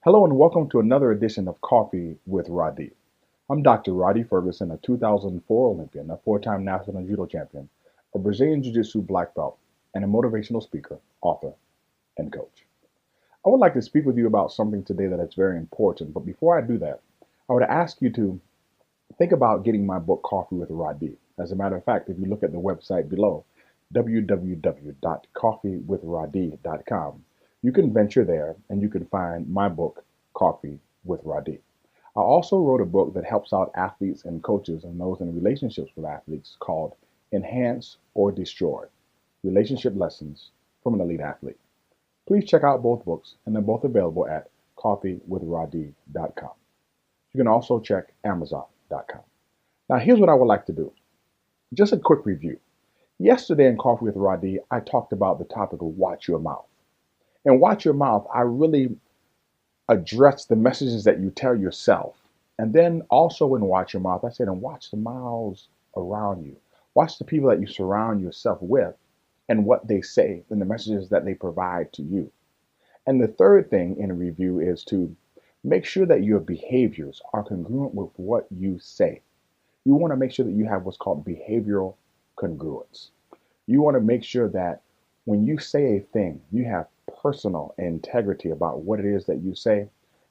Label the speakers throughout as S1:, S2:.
S1: Hello and welcome to another edition of Coffee with Rhadi. I'm Dr. Rhadi Ferguson, a 2004 Olympian, a four-time national judo champion, a Brazilian Jiu-Jitsu black belt, and a motivational speaker, author, and coach. I would like to speak with you about something today that is very important, but before I do that, I would ask you to think about getting my book, Coffee with Rhadi. As a matter of fact, if you look at the website below, www.coffeewithradi.com, you can venture there and you can find my book, Coffee with Rhadi. I also wrote a book that helps out athletes and coaches and those in relationships with athletes called Enhance or Destroy: Relationship Lessons from an Elite Athlete. Please check out both books, and they're both available at coffeewithradi.com. You can also check amazon.com. Now, here's what I would like to do. Just a quick review. Yesterday in Coffee with Rhadi, I talked about the topic of watch your mouth. And watch your mouth, I really addressed the messages that you tell yourself. And then also in watch your mouth, I said, and watch the mouths around you. Watch the people that you surround yourself with and what they say and the messages that they provide to you. And the third thing in a review is to make sure that your behaviors are congruent with what you say. You want to make sure that you have what's called behavioral congruence. You want to make sure that when you say a thing, you have personal integrity about what it is that you say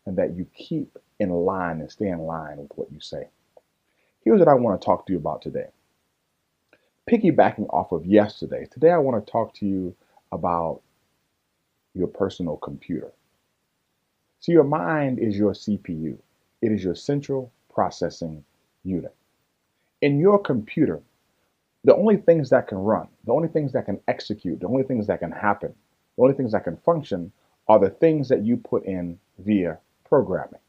S1: and that you keep in line and stay in line with what you say. Here's what I want to talk to you about today. Piggybacking off of yesterday, today I want to talk to you about your personal computer. So your mind is your CPU. It is your central processing unit. In your computer, the only things that can run, the only things that can execute, the only things that can happen, the only things that can function are the things that you put in via programming.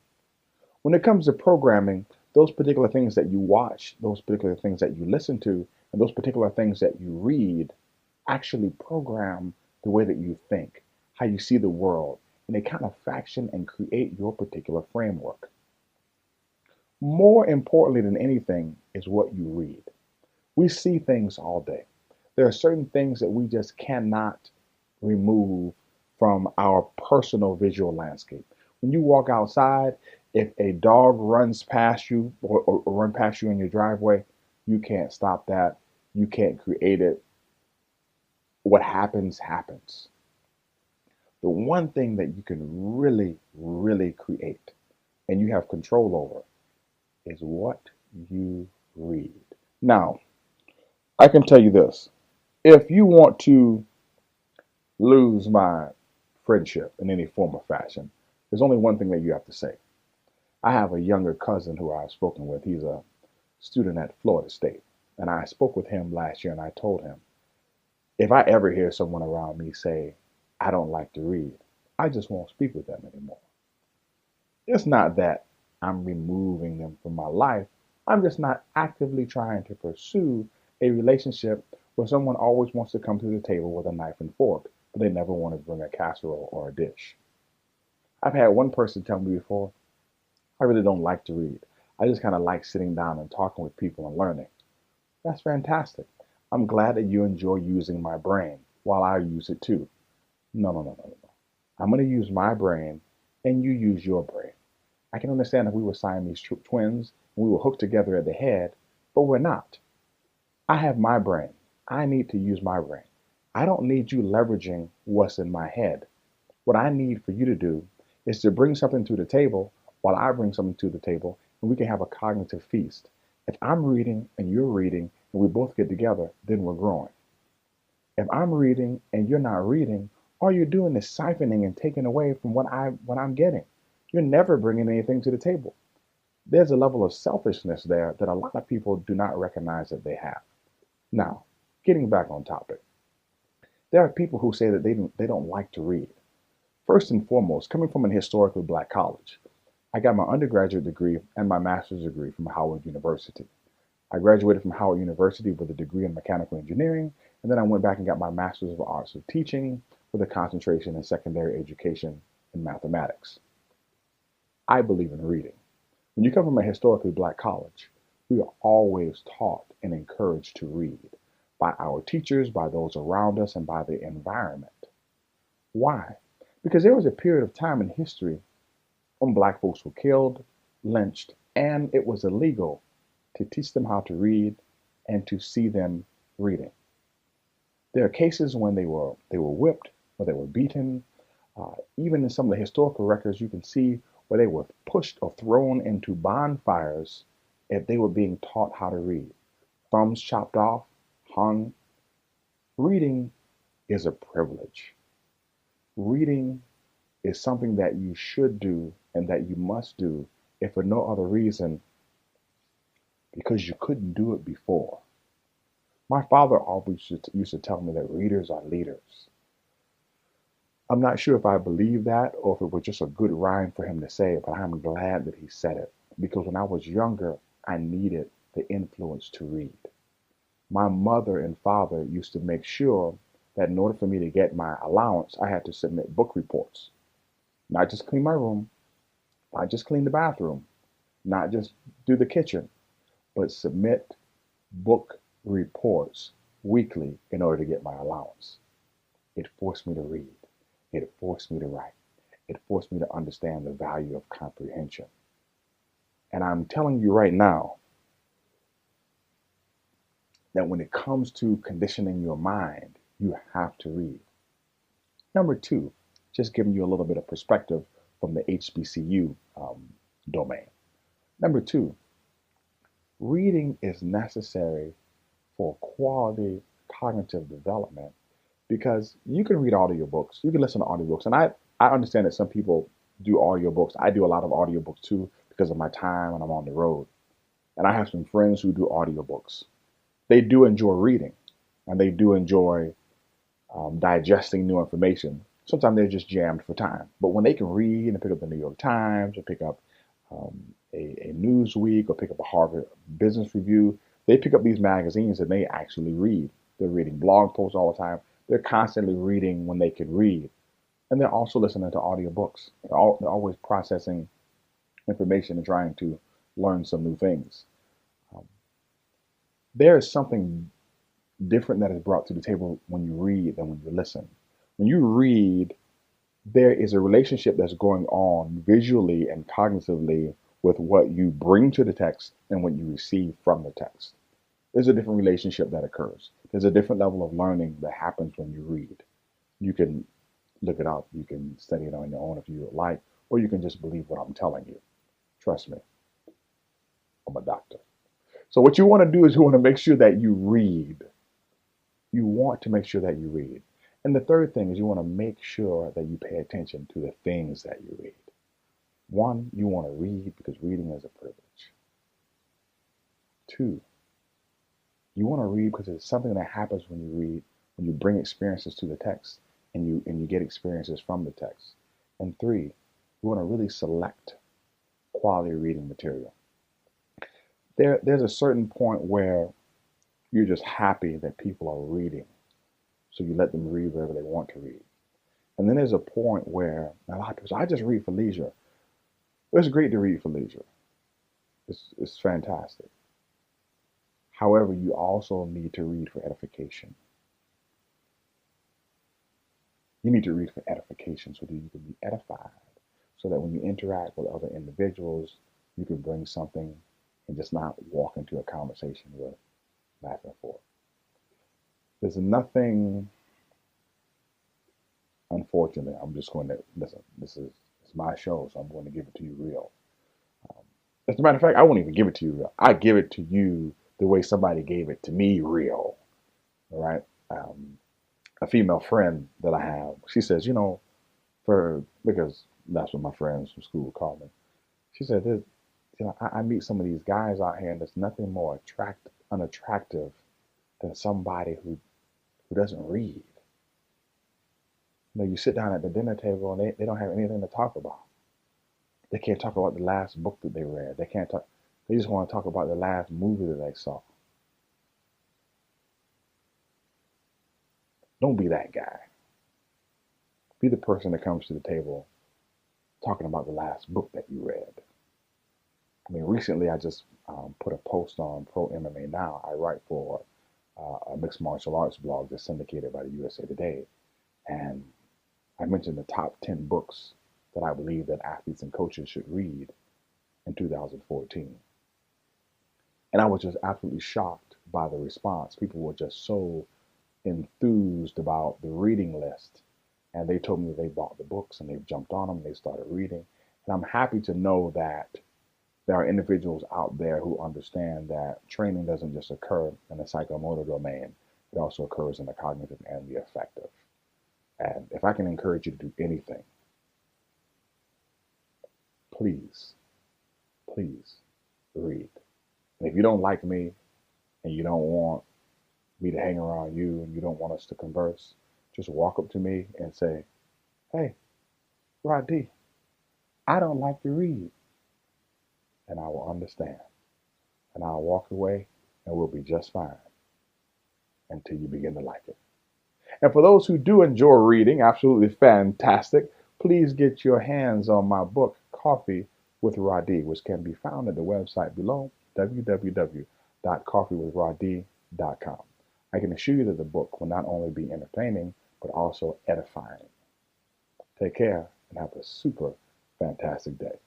S1: When it comes to programming, those particular things that you watch, those particular things that you listen to, and those particular things that you read actually program the way that you think, how you see the world, and they kind of fashion and create your particular framework. More importantly than anything is what you read. We see things all day. There are certain things that we just cannot remove from our personal visual landscape. When you walk outside, if a dog runs past you or run past you in your driveway, you can't stop that. You can't create it. What happens, happens. The one thing that you can really create and you have control over is what you read. Now, I can tell you this. If you want to lose my friendship in any form or fashion, there's only one thing that you have to say. I have a younger cousin who I've spoken with. He's a student at Florida State. And I spoke with him last year and I told him, if I ever hear someone around me say, I don't like to read, I just won't speak with them anymore. It's not that I'm removing them from my life. I'm just not actively trying to pursue a relationship where someone always wants to come to the table with a knife and fork, but they never want to bring a casserole or a dish. I've had one person tell me before, I really don't like to read. I just kind of like sitting down and talking with people and learning. That's fantastic. I'm glad that you enjoy using my brain while I use it too. No. I'm going to use my brain and you use your brain. I can understand if we were Siamese twins and we were hooked together at the head, but we're not. I have my brain. I need to use my brain. I don't need you leveraging what's in my head. What I need for you to do is to bring something to the table while I bring something to the table, and we can have a cognitive feast. If I'm reading and you're reading and we both get together, then we're growing. If I'm reading and you're not reading, all you're doing is siphoning and taking away from what I'm getting. You're never bringing anything to the table. There's a level of selfishness there that a lot of people do not recognize that they have. Now, getting back on topic, there are people who say that they don't like to read. First and foremost, coming from an historically black college, I got my undergraduate degree and my master's degree from Howard University. I graduated from Howard University with a degree in mechanical engineering, and then I went back and got my master's of arts of teaching with a concentration in secondary education and mathematics. I believe in reading. When you come from a historically black college, we are always taught and encouraged to read by our teachers, by those around us, and by the environment. Why? Because there was a period of time in history when black folks were killed, lynched, and it was illegal to teach them how to read and to see them reading. There are cases when they were whipped, or they were beaten. Even in some of the historical records, you can see where they were pushed or thrown into bonfires if they were being taught how to read. Thumbs chopped off, hung. Reading is a privilege. Reading is something that you should do and that you must do, if for no other reason, because you couldn't do it before. My father always used to tell me that readers are leaders. I'm not sure if I believe that or if it was just a good rhyme for him to say, but I'm glad that he said it. Because when I was younger, I needed the influence to read. My mother and father used to make sure that in order for me to get my allowance, I had to submit book reports. Not just clean my room, not just clean the bathroom, not just do the kitchen, but submit book reports weekly in order to get my allowance. It forced me to read. It forced me to write. It forced me to understand the value of comprehension. And I'm telling you right now that when it comes to conditioning your mind, you have to read. Number two, just giving you a little bit of perspective from the HBCU domain. Number two, reading is necessary for quality cognitive development because you can read audiobooks, you can listen to audiobooks. And I understand that some people do audiobooks. I do a lot of audiobooks too because of my time and I'm on the road. And I have some friends who do audiobooks. They do enjoy reading and they do enjoy digesting new information. Sometimes they're just jammed for time. But when they can read and pick up the New York Times or pick up a Newsweek or pick up a Harvard Business Review, they pick up these magazines and they actually read. They're reading blog posts all the time. They're constantly reading when they can read. And they're also listening to audiobooks. They're always processing information and trying to learn some new things. Um, there is something different that is brought to the table when you read than when you listen. When you read, there is a relationship that's going on visually and cognitively with what you bring to the text and what you receive from the text. There's a different relationship that occurs. There's a different level of learning that happens when you read. You can look it up, you can study it on your own if you would like, or you can just believe what I'm telling you. Trust me, I'm a doctor. So what you want to do is you want to make sure that you read. You want to make sure that you read. And the third thing is you want to make sure that you pay attention to the things that you read. One, you want to read because reading is a privilege. Two, you want to read because it's something that happens when you read, when you bring experiences to the text and you get experiences from the text. And three, you want to really select quality reading material. There's a certain point where you're just happy that people are reading. So you let them read wherever they want to read. And then there's a point where a lot of people say, I just read for leisure. Well, it's great to read for leisure. It's fantastic. However, you also need to read for edification. You need to read for edification so that you can be edified. So that when you interact with other individuals, you can bring something and just not walk into a conversation with back and forth. There's nothing, unfortunately, I'm just going to, listen, this is my show, so I'm going to give it to you real. Um, as a matter of fact, I won't even give it to you real. I give it to you the way somebody gave it to me real. All right. A female friend that I have, she says, because that's what my friends from school call me. She said, I meet some of these guys out here, and there's nothing more unattractive than somebody who doesn't read. You sit down at the dinner table and they don't have anything to talk about. They can't talk about the last book that they read. They can't talk. They just want to talk about the last movie that they saw. Don't be that guy. Be the person that comes to the table talking about the last book that you read. I mean, recently I just put a post on Pro MMA Now. I write for a mixed martial arts blog that's syndicated by the USA Today. And I mentioned the top 10 books that I believe that athletes and coaches should read in 2014. And I was just absolutely shocked by the response. People were just so enthused about the reading list. And they told me they bought the books and they've jumped on them and they started reading. And I'm happy to know that there are individuals out there who understand that training doesn't just occur in the psychomotor domain, it also occurs in the cognitive and the affective. And if I can encourage you to do anything, please, please read. And if you don't like me and you don't want me to hang around you and you don't want us to converse, just walk up to me and say, hey, Rhadi, I don't like to read. And I will understand. And I'll walk away and we'll be just fine until you begin to like it. And for those who do enjoy reading, absolutely fantastic, please get your hands on my book, Coffee with Rhadi, which can be found at the website below, www.coffeewithrhadi.com. I can assure you that the book will not only be entertaining, but also edifying. Take care and have a super fantastic day.